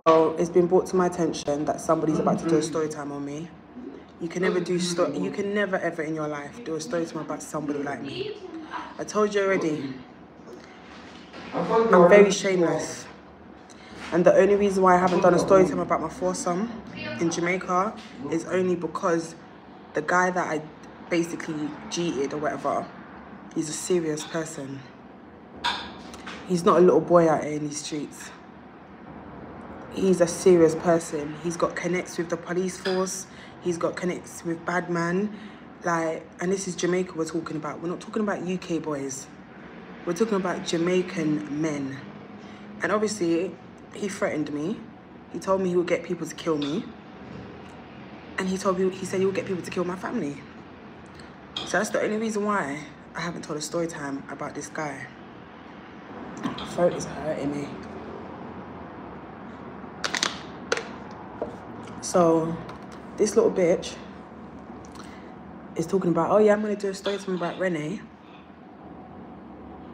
So it's been brought to my attention that somebody's about to do a story time on me. You can never you can never ever in your life do a story time about somebody like me. I told you already, I'm very shameless. And the only reason why I haven't done a story time about my foursome in Jamaica is only because the guy that I basically cheated or whatever, he's a serious person. He's not a little boy out here in these streets. He's a serious person. He's got connects with the police force. He's got connects with bad man. Like, and this is Jamaica we're talking about. We're not talking about UK boys. We're talking about Jamaican men. And obviously, he threatened me. He told me he would get people to kill me. And he said he would get people to kill my family. So that's the only reason why I haven't told a story time about this guy. My throat is hurting me. So this little bitch is talking about, oh yeah, I'm gonna do a story time about Renee,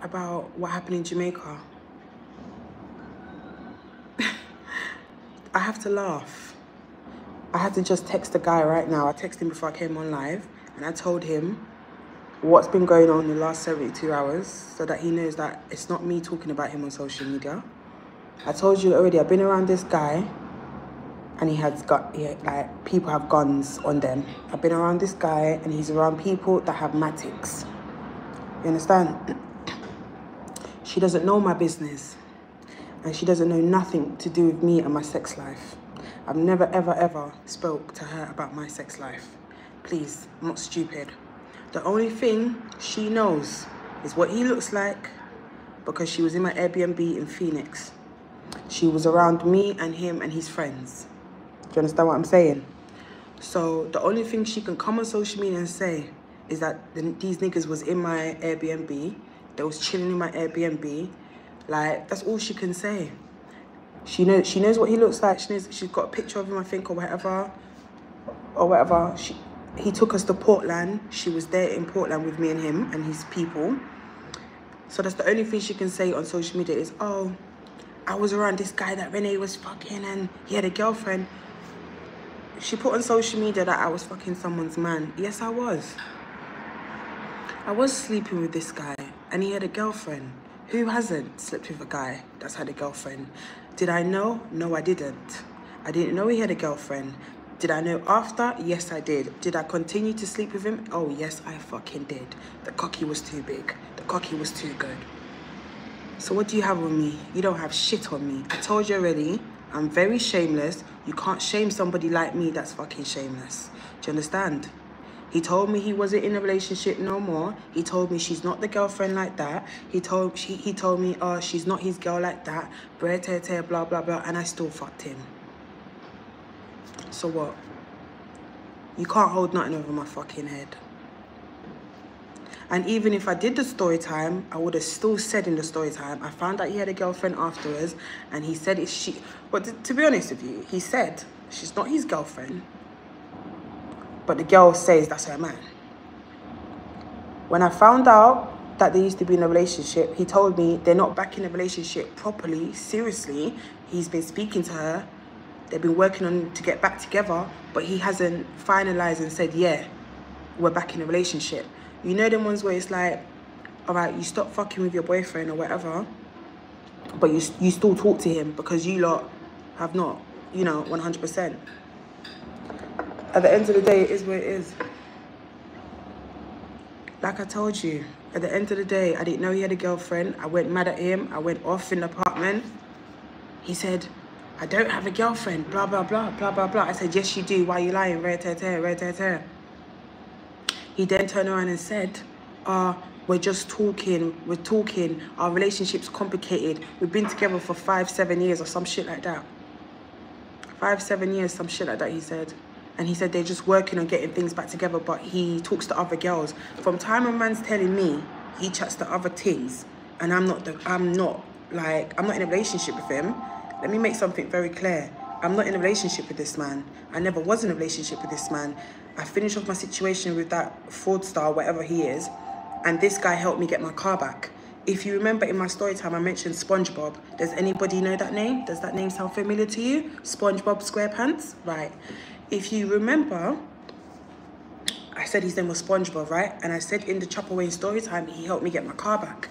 about what happened in Jamaica. I have to laugh. I had to just text the guy right now. I texted him before I came on live, and I told him what's been going on in the last 72 hours so that he knows that it's not me talking about him on social media. I told you already, I've been around this guy and like, people have guns on them. I've been around this guy and he's around people that have matics. You understand? She doesn't know my business and she doesn't know nothing to do with me and my sex life. I've never, ever, ever spoke to her about my sex life. Please, I'm not stupid. The only thing she knows is what he looks like because she was in my Airbnb in Phoenix. She was around me and him and his friends. Do you understand what I'm saying? So the only thing she can come on social media and say is that these niggas was in my Airbnb. They was chilling in my Airbnb. Like, that's all she can say. She knows what he looks like. She's got a picture of him, I think, or whatever. He took us to Portland. She was there in Portland with me and him and his people. So that's the only thing she can say on social media is, oh, I was around this guy that Renee was fucking and he had a girlfriend. She put on social media that I was fucking someone's man. Yes, I was. I was sleeping with this guy and he had a girlfriend. Who hasn't slept with a guy that's had a girlfriend? Did I know? No, I didn't. I didn't know he had a girlfriend. Did I know after? Yes, I did. Did I continue to sleep with him? Oh, yes, I fucking did. The cocky was too big. The cocky was too good. So what do you have on me? You don't have shit on me. I told you already, I'm very shameless. You can't shame somebody like me that's fucking shameless. Do you understand? He told me he wasn't in a relationship no more. He told me she's not the girlfriend like that. He told me, oh, she's not his girl like that. Blah, blah, blah. And I still fucked him. So what? You can't hold nothing over my fucking head. And even if I did the story time, I would have still said in the story time, I found out he had a girlfriend afterwards, and he said it's she. But to be honest with you, he said she's not his girlfriend, but the girl says that's her man. When I found out that they used to be in a relationship, he told me they're not back in a relationship properly, seriously. He's been speaking to her. They've been working on to get back together, but he hasn't finalized and said, yeah, we're back in a relationship. You know them ones where it's like, all right, you stop fucking with your boyfriend or whatever, but you still talk to him because you lot have not, 100%. At the end of the day, it is what it is. Like I told you, at the end of the day, I didn't know he had a girlfriend. I went mad at him. I went off in the apartment. He said, I don't have a girlfriend, blah, blah, blah, blah, blah, blah. I said, yes, you do. Why are you lying? Re-te-te. He then turned around and said, we're just talking. We're talking. Our relationship's complicated. We've been together for 5-7 years or some shit like that. 5-7 years, some shit like that, he said. And he said they're just working on getting things back together, but he talks to other girls. From time a man's telling me he chats to other things, and I'm not in a relationship with him. Let me make something very clear. I'm not in a relationship with this man. I never was in a relationship with this man. I finished off my situation with that fraudster, whatever he is, and this guy helped me get my car back. If you remember in my story time, I mentioned SpongeBob. Does anybody know that name? Does that name sound familiar to you? SpongeBob SquarePants? Right. If you remember, I said his name was SpongeBob, right? And I said in the Chopper Wayne story time, he helped me get my car back.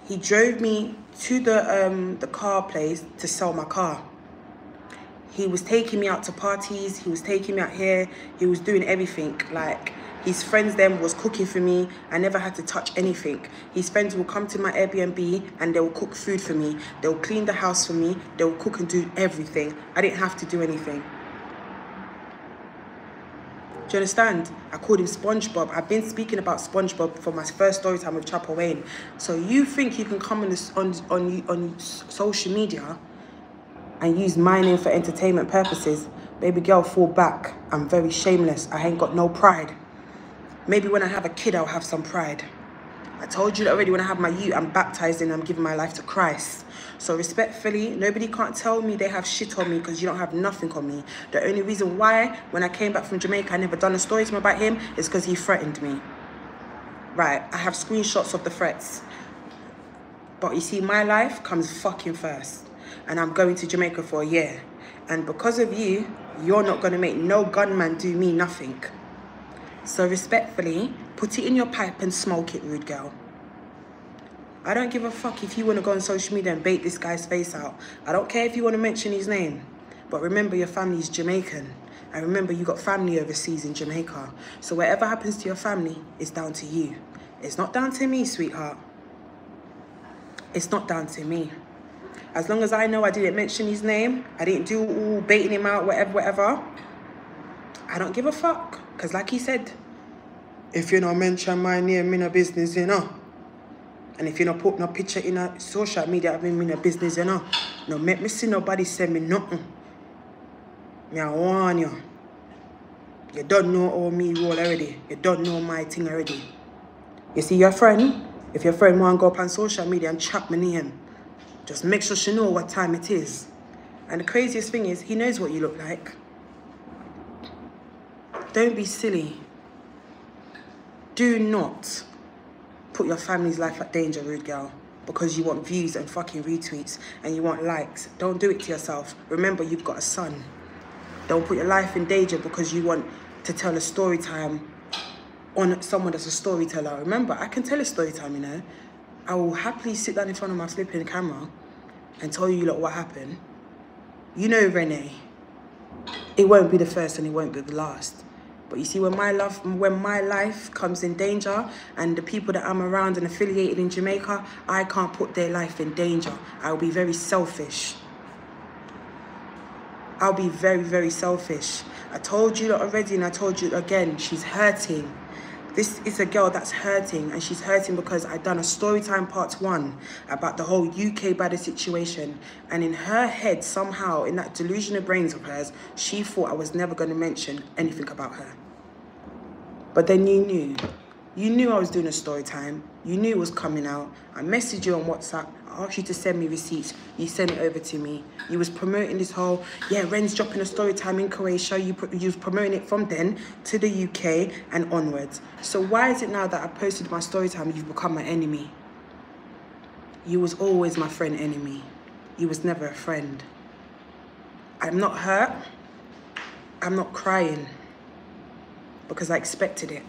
He drove me to the car place to sell my car. He was taking me out to parties. He was taking me out here. He was doing everything. Like, his friends then was cooking for me. I never had to touch anything. His friends will come to my Airbnb and they will cook food for me. They will clean the house for me. They will cook and do everything. I didn't have to do anything. Do you understand? I called him SpongeBob. I've been speaking about SpongeBob for my first story time with Chopper Wayne. So you think you can come on social media and use my name for entertainment purposes? Baby girl, fall back. I'm very shameless. I ain't got no pride. Maybe when I have a kid, I'll have some pride. I told you that already. When I have my youth, I'm baptized and I'm giving my life to Christ. So respectfully, nobody can't tell me they have shit on me because you don't have nothing on me. The only reason why, when I came back from Jamaica, I never done a story time about him is because he threatened me. Right, I have screenshots of the threats. But you see, my life comes fucking first. And I'm going to Jamaica for a year. And because of you, you're not going to make no gunman do me nothing. So respectfully, put it in your pipe and smoke it, rude girl. I don't give a fuck if you want to go on social media and bait this guy's face out. I don't care if you want to mention his name. But remember, your family's Jamaican. And remember, you got family overseas in Jamaica. So whatever happens to your family is down to you. It's not down to me, sweetheart. It's not down to me. As long as I know I didn't mention his name, I didn't do all baiting him out, whatever, I don't give a fuck. Because like he said, if you don't mention my name in a business, you know. And if you don't put no picture in a social media of him in a business, you know. No make me see nobody say me nothing. Me I warn you. You don't know all me roll already. You don't know my thing already. You see your friend? If your friend want to go up on social media and chat my name, just make sure she know what time it is. And the craziest thing is, he knows what you look like. Don't be silly. Do not put your family's life at danger, rude girl, because you want views and fucking retweets and you want likes. Don't do it to yourself. Remember, you've got a son. Don't put your life in danger because you want to tell a story time on someone that's a storyteller. Remember, I can tell a story time, you know. I will happily sit down in front of my flipping camera and tell you lot what happened. You know, Renee, it won't be the first and it won't be the last. But you see, when my life comes in danger and the people that I'm around and affiliated in Jamaica, I can't put their life in danger. I'll be very selfish. I'll be very, very selfish. I told you that already and I told you again, she's hurting. This is a girl that's hurting, and she's hurting because I done a Storytime Part 1 about the whole UK badder situation. And in her head, somehow, in that delusional brains of hers, she thought I was never going to mention anything about her. But then you knew. You knew I was doing a story time. You knew it was coming out. I messaged you on WhatsApp. I asked you to send me receipts. You sent it over to me. You was promoting this whole, yeah, Ren's dropping a story time in Croatia. You was promoting it from then to the UK and onwards. So why is it now that I posted my story time you've become my enemy? You was always my friend enemy. You was never a friend. I'm not hurt. I'm not crying. Because I expected it.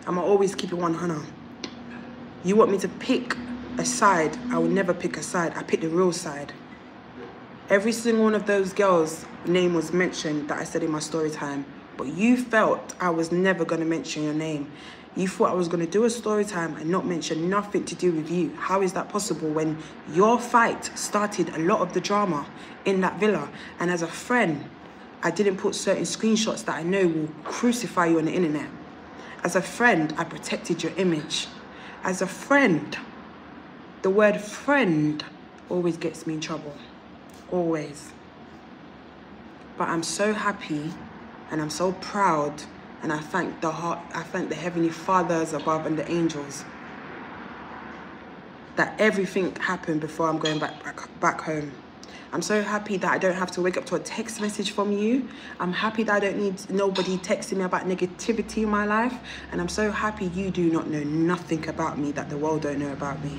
I'ma always keep it 100. You want me to pick a side, I will never pick a side. I pick the real side. Every single one of those girls' name was mentioned that I said in my story time, but you felt I was never gonna mention your name. You thought I was gonna do a story time and not mention nothing to do with you. How is that possible when your fight started a lot of the drama in that villa? And as a friend, I didn't put certain screenshots that I know will crucify you on the internet. As a friend, I protected your image. As a friend, the word friend always gets me in trouble. Always. But I'm so happy and I'm so proud, and I thank the Heavenly Fathers above and the angels that everything happened before I'm going back home. I'm so happy that I don't have to wake up to a text message from you. I'm happy that I don't need nobody texting me about negativity in my life. And I'm so happy you do not know nothing about me that the world don't know about me.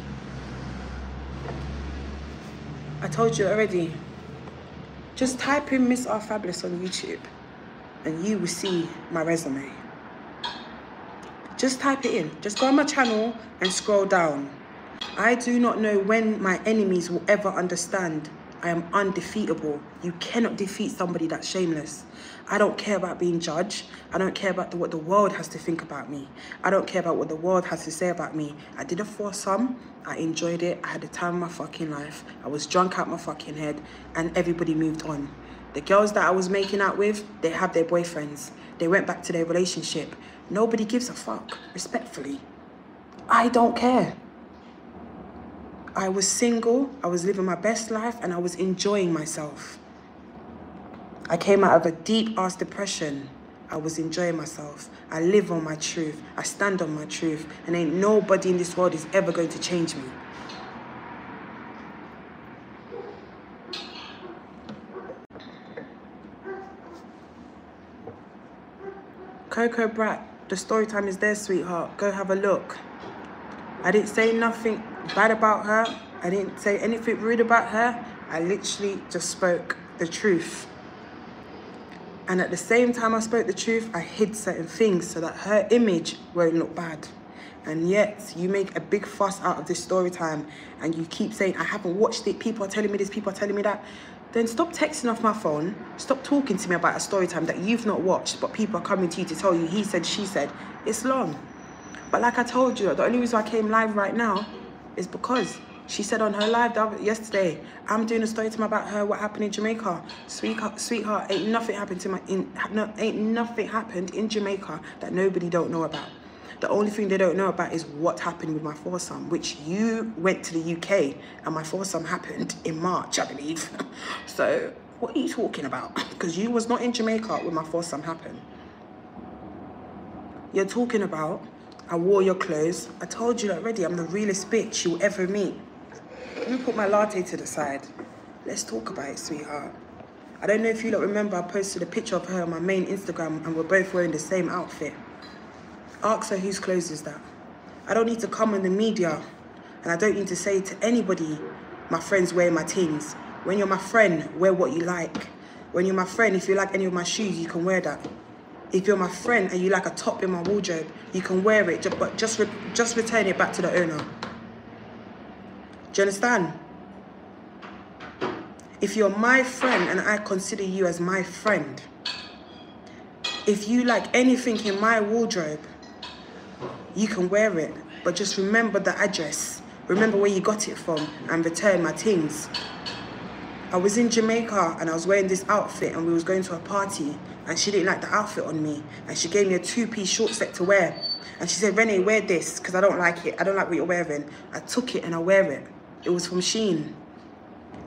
I told you already. Just type in Miss R Fabulous on YouTube and you will see my resume. Just type it in. Just go on my channel and scroll down. I do not know when my enemies will ever understand I am undefeatable. You cannot defeat somebody that's shameless. I don't care about being judged. I don't care about what the world has to think about me. I don't care about what the world has to say about me. I did a foursome. I enjoyed it. I had the time of my fucking life. I was drunk out my fucking head and everybody moved on. The girls that I was making out with, they have their boyfriends. They went back to their relationship. Nobody gives a fuck, respectfully. I don't care. I was single, I was living my best life, and I was enjoying myself. I came out of a deep-ass depression. I was enjoying myself. I live on my truth. I stand on my truth. And ain't nobody in this world is ever going to change me. Coco Brat, the story time is there, sweetheart. Go have a look. I didn't say nothing bad about her. I didn't say anything rude about her. I literally just spoke the truth. And at the same time I spoke the truth, I hid certain things so that her image won't look bad. And yet you make a big fuss out of this story time and you keep saying, I haven't watched it. People are telling me this, people are telling me that. Then stop texting off my phone. Stop talking to me about a story time that you've not watched, but people are coming to you to tell you he said, she said. It's long. But like I told you, the only reason I came live right now is because she said on her live yesterday, I'm doing a story time about her, what happened in Jamaica. Sweetheart, ain't nothing happened in Jamaica that nobody don't know about. The only thing they don't know about is what happened with my foursome, which you went to the UK and my foursome happened in March, I believe. So what are you talking about? Because you was not in Jamaica when my foursome happened. You're talking about, I wore your clothes. I told you already, I'm the realest bitch you'll ever meet. Let me put my latte to the side. Let's talk about it, sweetheart. I don't know if you lot remember, I posted a picture of her on my main Instagram and we're both wearing the same outfit. Ask her whose clothes is that. I don't need to come on the media and I don't need to say to anybody, my friends wear my things. When you're my friend, wear what you like. When you're my friend, if you like any of my shoes, you can wear that. If you're my friend and you like a top in my wardrobe, you can wear it, but just return it back to the owner. Do you understand? If you're my friend and I consider you as my friend, if you like anything in my wardrobe, you can wear it, but just remember the address. Remember where you got it from and return my things. I was in Jamaica and I was wearing this outfit and we was going to a party and she didn't like the outfit on me and she gave me a two-piece short set to wear. And she said, Renee, wear this because I don't like it. I don't like what you're wearing. I took it and I wear it. It was from Shein.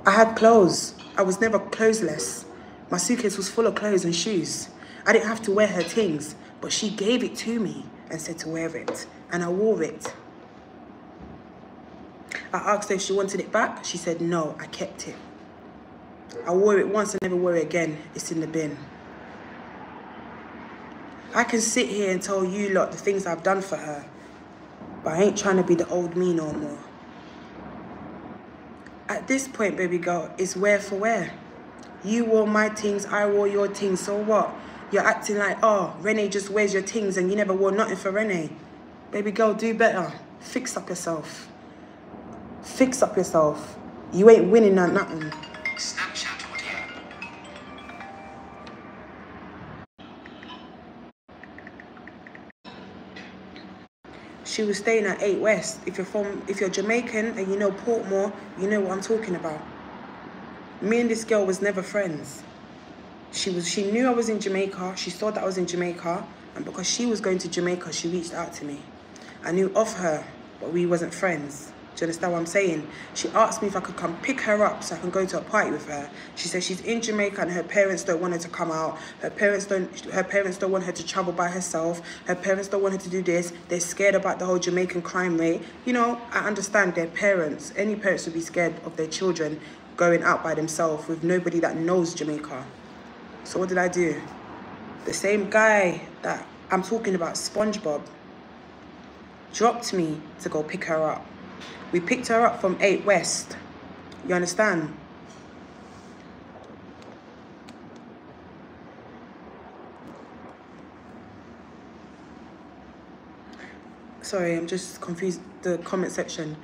I had clothes. I was never clothesless. My suitcase was full of clothes and shoes. I didn't have to wear her things, but she gave it to me and said to wear it. And I wore it. I asked her if she wanted it back. She said, no, I kept it. I wore it once and never wore it again. It's in the bin. I can sit here and tell you lot the things I've done for her, but I ain't trying to be the old me no more. At this point, baby girl, it's wear for wear. You wore my things, I wore your things, so what? You're acting like, oh, Renee just wears your things and you never wore nothing for Renee. Baby girl, do better. Fix up yourself. Fix up yourself. You ain't winning on nothing. Snapchat audio. She was staying at 8 West. If you're Jamaican and you know Portmore, you know what I'm talking about. Me and this girl was never friends. She knew I was in Jamaica. She saw that I was in Jamaica, and because she was going to Jamaica, she reached out to me. I knew of her, but we wasn't friends. Do you understand what I'm saying? She asked me if I could come pick her up so I can go to a party with her. She said she's in Jamaica and her parents don't want her to come out. Her parents don't want her to travel by herself. Her parents don't want her to do this. They're scared about the whole Jamaican crime rate. You know, I understand their parents. Any parents would be scared of their children going out by themselves with nobody that knows Jamaica. So what did I do? The same guy that I'm talking about, SpongeBob, dropped me to go pick her up. We picked her up from 8 West. You understand? Sorry, I'm just confused. The comment section.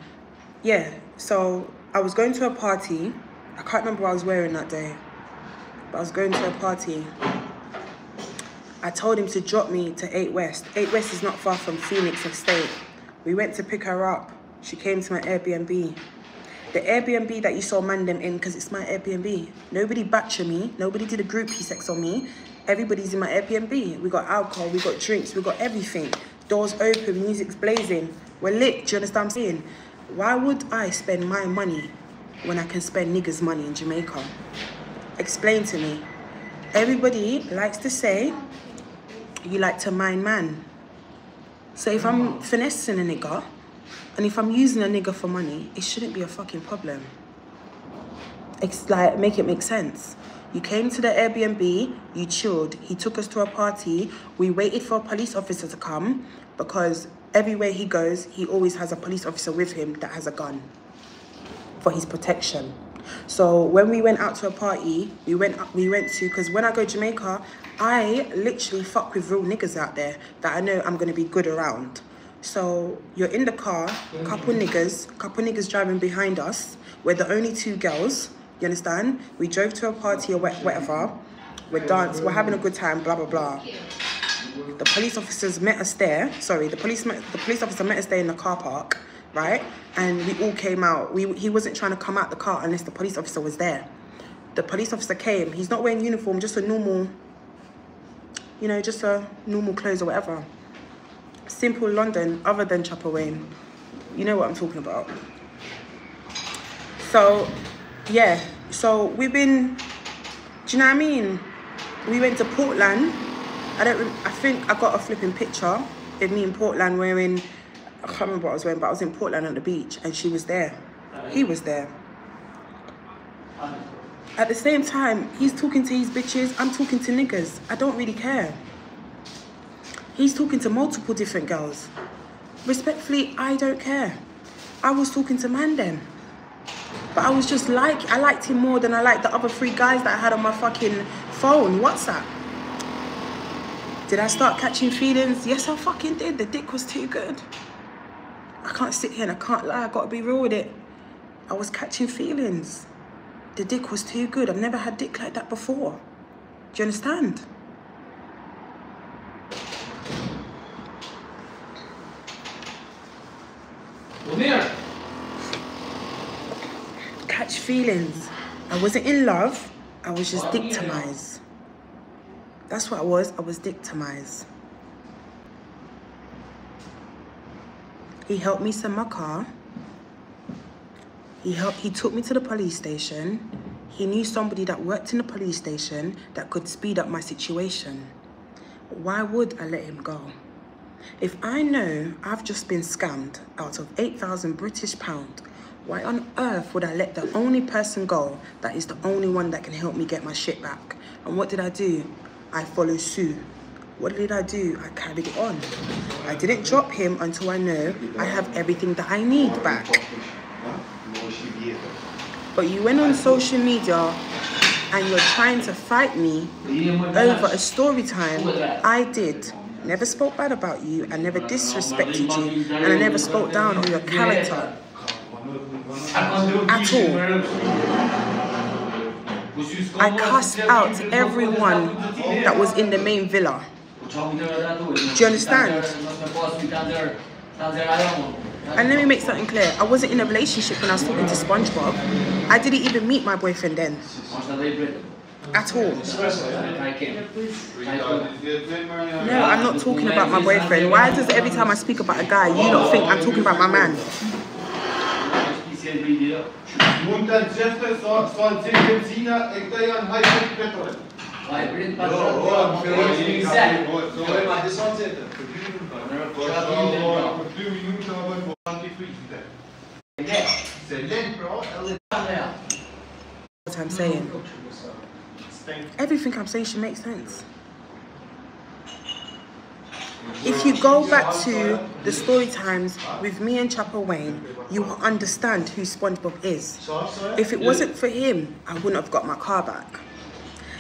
Yeah, so I was going to a party. I can't remember what I was wearing that day, but I was going to a party. I told him to drop me to 8 West. 8 West is not far from Phoenix Estate. We went to pick her up. She came to my Airbnb. The Airbnb that you saw Mandem in, because it's my Airbnb. Nobody batched me. Nobody did a groupie sex on me. Everybody's in my Airbnb. We got alcohol, we got drinks, we got everything. Doors open, music's blazing. We're lit, do you understand what I'm saying? Why would I spend my money when I can spend niggas' money in Jamaica? Explain to me. Everybody likes to say, you like to mind man. So if I'm finessing a nigga, and if I'm using a nigga for money, it shouldn't be a fucking problem. It's like, make it make sense. You came to the Airbnb, you chilled. He took us to a party. We waited for a police officer to come because everywhere he goes, he always has a police officer with him that has a gun for his protection. So when we went out to a party, we went to, because when I go to Jamaica, I literally fuck with real niggas out there that I know I'm going to be good around. So you're in the car, couple niggas driving behind us. We're the only 2 girls. You understand? We drove to a party or whatever. We're dancing, we're having a good time, blah, blah, blah. The police officers met us there. Sorry, the police officer met us there in the car park, right? And we all came out. He wasn't trying to come out the car unless the police officer was there. The police officer came. He's not wearing uniform, just a normal, you know, just a normal clothes or whatever. Simple London, other than Chopper Wayne. You know what I'm talking about. So, yeah. So we've been, do you know what I mean? We went to Portland. I think I got a flipping picture of me in Portland wearing, I can't remember what I was wearing, but I was in Portland on the beach and she was there. He was there. At the same time, he's talking to his bitches, I'm talking to niggas. I don't really care. He's talking to multiple different girls. Respectfully, I don't care. I was talking to Mandem. But I was just like, I liked him more than I liked the other 3 guys that I had on my fucking phone, WhatsApp. Did I start catching feelings? Yes, I fucking did. The dick was too good. I can't sit here and I can't lie. I gotta be real with it. I was catching feelings. The dick was too good. I've never had dick like that before. Do you understand? Come here. Catch feelings. I wasn't in love. I was just victimized. That's what I was victimized. He helped me send my car. He took me to the police station. He knew somebody that worked in the police station that could speed up my situation. Why would I let him go? If I know I've just been scammed out of 8,000 British pounds, why on earth would I let the only person go that is the only one that can help me get my shit back? And what did I do? I followed suit. What did I do? I carried it on. I didn't drop him until I know I have everything that I need back. But you went on social media and you're trying to fight me over a story time. I did. Never spoke bad about you. I never disrespected you. And I never spoke down on your character. At all. I cussed out everyone that was in the main villa. Do you understand? And let me make something clear. I wasn't in a relationship when I was talking to SpongeBob. I didn't even meet my boyfriend then. At all. No, I'm not talking about my boyfriend. Why does every time I speak about a guy, you don't think I'm talking about my man? what I'm saying. Everything I'm saying should make sense. If you go back to the story times with me and Chopper Wayne, you will understand who SpongeBob is. If it wasn't for him, I wouldn't have got my car back.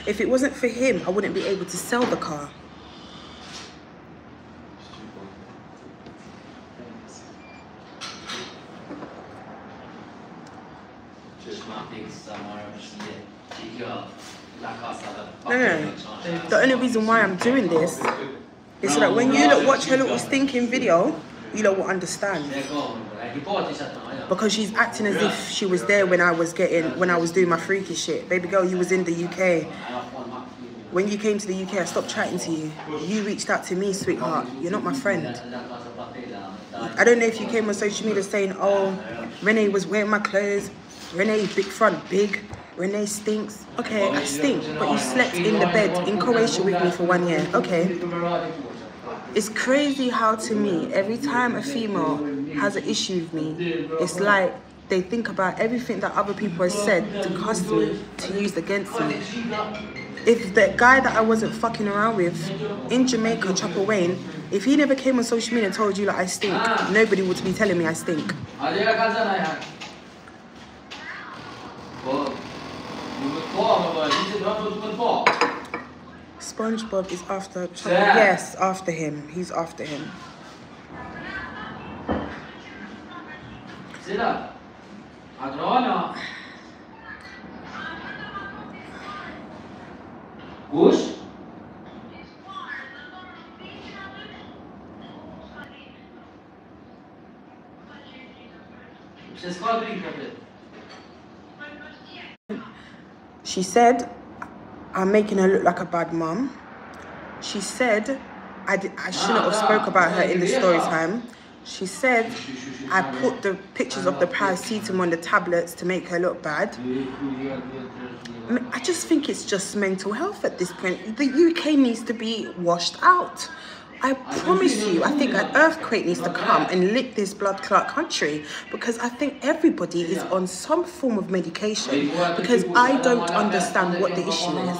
If it wasn't for him, I wouldn't be able to sell the car. No. The only reason why I'm doing this is so that when you lot watch her little stinking video, you lot will understand. Because she's acting as if she was there when I was doing my freaky shit. Baby girl, you was in the UK. When you came to the UK, I stopped chatting to you. You reached out to me, sweetheart. You're not my friend. I don't know if you came on social media saying, oh, Renee was wearing my clothes. Renee, big front, big. Renee stinks. Okay, I stink, but you slept in the bed in Croatia with me for 1 year. Okay. It's crazy how, to me, every time a female has an issue with me, it's like they think about everything that other people have said to cuss me, to use against me. If the guy that I wasn't fucking around with in Jamaica, Chopper Wayne, if he never came on social media and told you that I stink, nobody would be telling me I stink. SpongeBob is after Chopper. Yes, after him. He's after him. She said, I'm making her look like a bad mum. She said, I shouldn't have spoke about her in the story time. She said, I put the pictures of the paracetamol on the tablets to make her look bad. I just think it's just mental health at this point. The UK needs to be washed out. I promise you, I think an earthquake needs to come and lick this blood clot country, because I think everybody is on some form of medication, because I don't understand what the issue is.